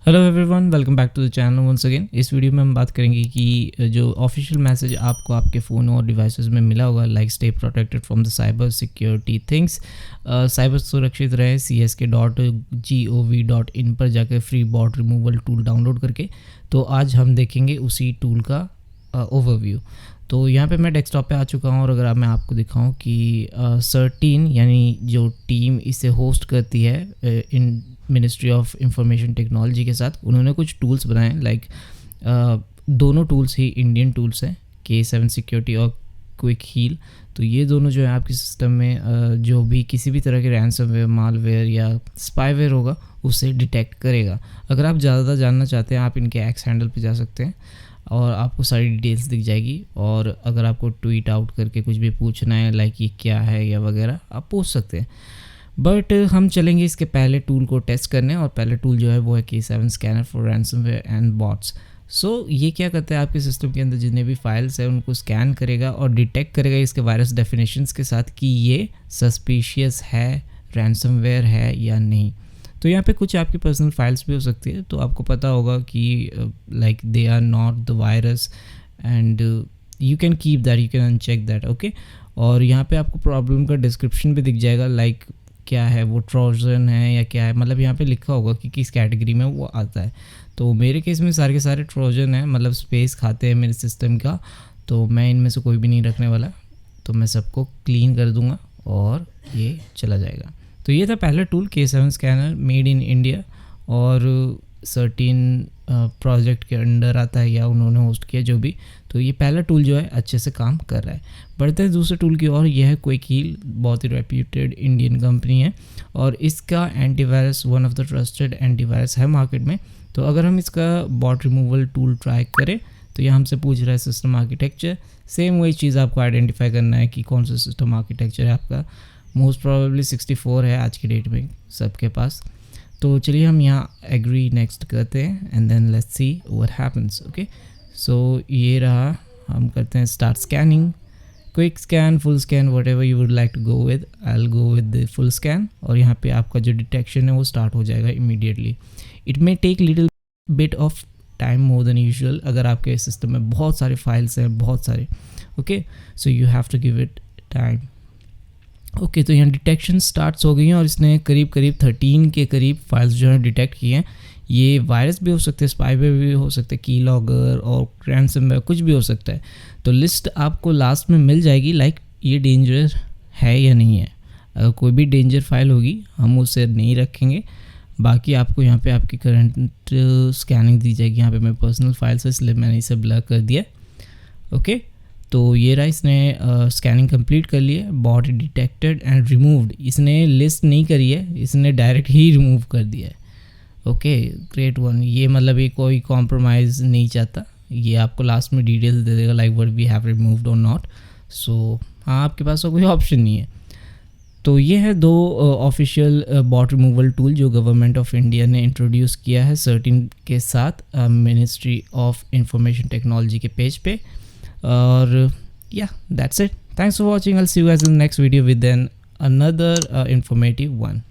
Hello everyone, welcome back to the channel once again. इस video में हम बात करेंगे कि जो ऑफिशियल मैसेज आपको आपके फ़ोन और डिवाइसेस में मिला होगा, like stay protected from the cyber security things, cyber सुरक्षित रहे, csk.gov.in पर जाकर free bot removal tool download करके। तो आज हम देखेंगे उसी टूल का ओवरव्यू। तो यहाँ पे मैं डेस्कटॉप पे आ चुका हूँ और अगर मैं आपको दिखाऊँ कि सर्टीन यानी जो टीम इसे होस्ट करती है इन मिनिस्ट्री ऑफ इंफॉर्मेशन टेक्नोलॉजी के साथ, उन्होंने कुछ टूल्स बनाए। लाइक दोनों टूल्स ही इंडियन टूल्स हैं, K7 सिक्योरिटी और क्विक हील। तो ये दोनों जो है आपके सिस्टम में जो भी किसी भी तरह के रैंसमवेयर, मालवेयर या स्पाईवेयर होगा उसे डिटेक्ट करेगा। अगर आप ज़्यादा जानना चाहते हैं आप इनके एक्स हैंडल पे जा सकते हैं और आपको सारी डिटेल्स दिख जाएगी। और अगर आपको ट्वीट आउट करके कुछ भी पूछना है लाइक ये क्या है या वगैरह, आप पूछ सकते हैं। बट हम चलेंगे इसके पहले टूल को टेस्ट करने, और पहले टूल जो है वो है K7 scanner for ransomware and bots. So ये क्या करता है, आपके सिस्टम के अंदर जितने भी फाइल्स हैं उनको स्कैन करेगा और डिटेक्ट करेगा इसके वायरस डेफिनेशंस के साथ कि ये सस्पिशियस है, रैंसमवेयर है या नहीं। तो यहाँ पे कुछ आपकी पर्सनल फाइल्स भी हो सकती है, तो आपको पता होगा कि like they are not the virus and you can keep that, you can uncheck that, okay. और यहाँ पे आपको प्रॉब्लम का डिस्क्रिप्शन भी दिख जाएगा, लाइक क्या है वो, ट्रोजन है या क्या है, मतलब यहाँ पे लिखा होगा कि किस कैटेगरी में वो आता है। तो मेरे केस में सारे के सारे ट्रोजन हैं, मतलब स्पेस खाते हैं मेरे सिस्टम का, तो मैं इनमें से कोई भी नहीं रखने वाला। तो मैं सबको क्लीन कर दूंगा और ये चला जाएगा। तो ये था पहला tool, K7 scanner, made in India और सर्टीन प्रोजेक्ट के अंडर आता है या उन्होंने होस्ट किया जो भी। तो ये पहला टूल जो है अच्छे से काम कर रहा है। बढ़ते हैं दूसरे टूल की ओर। यह है क्विक हील, बहुत ही रेप्यूटेड इंडियन कंपनी है और इसका antivirus one of the trusted antivirus है मार्केट में। तो अगर हम इसका बॉट रिमूवल टूल ट्राई करें तो ये हमसे पूछ रहा है सिस्टम आर्किटेक्चर। सेम वही चीज़ आपको आइडेंटिफाई करना है कि कौन सा सिस्टम आर्किटेक्चर है आपका। मोस्ट प्रोबेबली 64 है आज की डेट में सबके पास। तो चलिए हम यहाँ एग्री नेक्स्ट करते हैं and then let's see what happens, okay. So ये रहा, हम करते हैं start scanning, quick scan, full scan, whatever you would like to go with. I will go with the full scan और यहाँ पे आपका जो डिटेक्शन है वो स्टार्ट हो जाएगा immediately. It may take little bit of time more than usual, अगर आपके सिस्टम में बहुत सारे फाइल्स हैं, बहुत सारे, okay. So you have to give it time, okay. तो यहाँ डिटेक्शन स्टार्ट्स हो गई हैं और इसने करीब 13 के करीब फाइल्स जो हैं डिटेक्ट किए हैं। ये वायरस भी हो सकते हैं, स्पाईवेयर भी हो सकते हैं, की लॉगर और रैंसमवेयर, कुछ भी हो सकता है। तो लिस्ट आपको लास्ट में मिल जाएगी, लाइक ये डेंजर है या नहीं है। अगर कोई भी डेंजर फाइल होगी हम उसे नहीं रखेंगे। बाकी आपको यहाँ पे आपकी करंट स्कैनिंग दी जाएगी। यहाँ पे मैं पर्सनल फाइल्स है इसलिए मैंने इसे ब्लर कर दिया, ओके। तो ये रहा, इसने स्कैनिंग कंप्लीट कर ली है। बॉट डिटेक्टेड एंड रिमूव्ड, इसने लिस्ट नहीं करी है, इसने डायरेक्ट ही रिमूव कर दिया है, ओके। Great one. ये मतलब ये कोई कॉम्प्रोमाइज़ नहीं चाहता, ये आपको लास्ट में डिटेल्स दे देगा like what we have removed और नॉट। सो हाँ, आपके पास तो कोई ऑप्शन नहीं है। तो ये है दो ऑफिशियल बॉट रिमूवल टूल जो गवर्नमेंट ऑफ इंडिया ने इंट्रोड्यूस किया है सर्टीन के साथ मिनिस्ट्री ऑफ इंफॉर्मेशन टेक्नोलॉजी के पेज पे। और yeah, that's it. Thanks for watching. I'll see you guys in the next video with then another informative one.